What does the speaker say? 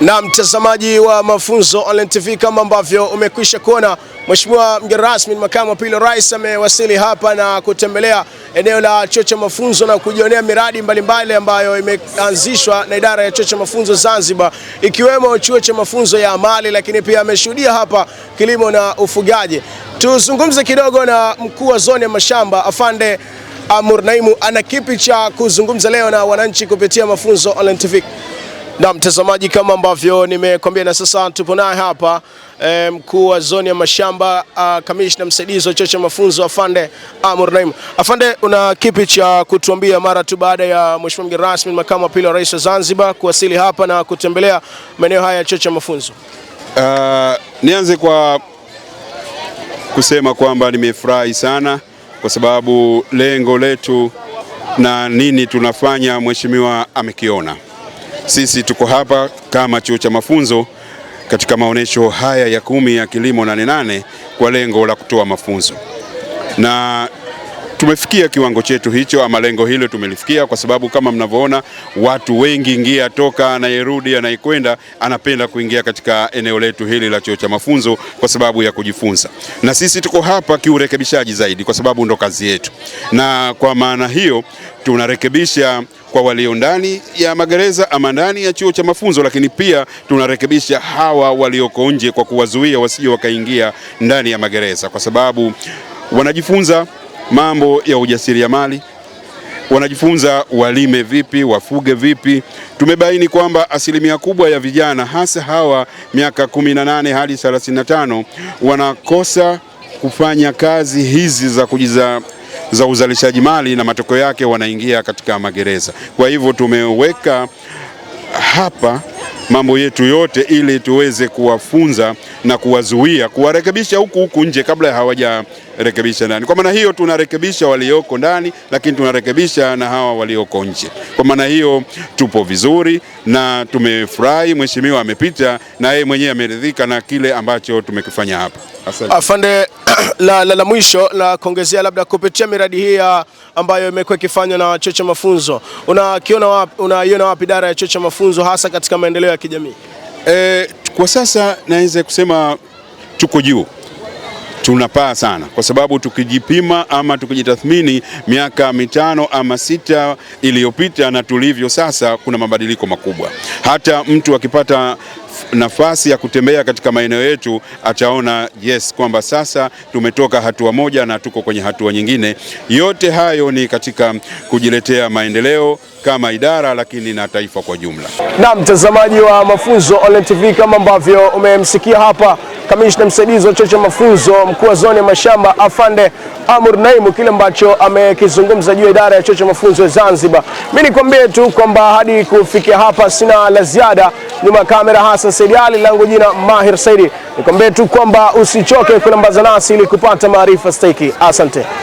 Na mtazamaji wa Mafunzo Online TV, kama ambavyo umekwisha kuona, Mheshimiwa mgeni rasmi makamu wa pili wa rais amewasili hapa na kutembelea eneo la chuo cha mafunzo na kujionea miradi mbalimbali ambayo imeanzishwa na idara ya chuo cha mafunzo Zanzibar, ikiwemo chuo cha mafunzo ya amali, lakini pia ameshuhudia hapa kilimo na ufugaji. Tuzungumze kidogo na mkuu wa zoni ya mashamba Afande Amur Naimu, ana kipi cha kuzungumza leo na wananchi kupitia Mafunzo Online TV. Na mtazamaji, kama ambavyo nimekwambia, na sasa tupo naye hapa mkuu wa zoni ya mashamba, kamishna msaidizi wa chuo cha mafunzo Afande Amur Naimu. Afande, una kipi cha kutuambia mara tu baada ya Mheshimiwa mgeni rasmi makamu wa pili wa rais wa Zanzibar kuwasili hapa na kutembelea maeneo haya ya chuo cha mafunzo? Nianze kwa kusema kwamba nimefurahi sana kwa sababu lengo letu na nini tunafanya mheshimiwa amekiona. Sisi tuko hapa kama chuo cha mafunzo katika maonesho haya ya 10 ya kilimo 88 kwa lengo la kutoa mafunzo, na tumefikia kiwango chetu hicho, ama lengo hilo tumelifikia, kwa sababu kama mnavyoona watu wengi ingia toka, anayerudi anayekwenda anapenda kuingia katika eneo letu hili la chuo cha mafunzo kwa sababu ya kujifunza, na sisi tuko hapa kiurekebishaji zaidi kwa sababu ndo kazi yetu, na kwa maana hiyo tunarekebisha kwa walio ndani ya magereza ama ndani ya chuo cha mafunzo, lakini pia tunarekebisha hawa walioko nje kwa kuwazuia wasije wakaingia ndani ya magereza, kwa sababu wanajifunza mambo ya ujasiriamali, wanajifunza walime vipi, wafuge vipi. Tumebaini kwamba asilimia kubwa ya vijana, hasa hawa miaka 18 hadi 35, wanakosa kufanya kazi hizi za uzalishaji mali, na matokeo yake wanaingia katika magereza. Kwa hivyo tumeweka hapa mambo yetu yote ili tuweze kuwafunza na kuwazuia, kuwarekebisha huku nje kabla hawajarekebisha ndani. Kwa maana hiyo tunarekebisha walioko ndani, lakini tunarekebisha na hawa walioko nje. Kwa maana hiyo tupo vizuri na tumefurahi. Mheshimiwa amepita na yeye mwenyewe ameridhika na kile ambacho tumekifanya hapa. Asante. Afande, la mwisho la kuongezea, labda kupitia miradi hii ambayo imekuwa ikifanywa na chuo cha mafunzo, unaiona wapi idara ya chuo cha mafunzo hasa katika maendeleo ya kijamii? Kwa sasa naweza kusema tuko juu, tunapaa sana, kwa sababu tukijipima ama tukijitathmini miaka 5 ama 6 iliyopita na tulivyo sasa, kuna mabadiliko makubwa. Hata mtu akipata nafasi ya kutembea katika maeneo yetu ataona yes kwamba sasa tumetoka hatua moja na tuko kwenye hatua nyingine. Yote hayo ni katika kujiletea maendeleo kama idara, lakini na taifa kwa jumla. Na mtazamaji wa Mafunzo Online TV, kama ambavyo umemsikia hapa kamishna msaidizi wa chuo cha mafunzo, mkuu wa zoni ya mashamba Afande Amur Naimu, kile ambacho amekizungumza juu ya idara ya chuo cha mafunzo ya Zanzibar. Mimi nikwambie tu kwamba hadi kufikia hapa sina la ziada. Nyuma kamera Hassan Said Ali, langu jina Mahir Saidi. Nikwambie tu kwamba usichoke kulambaza nasi ili kupata maarifa stahiki. Asante.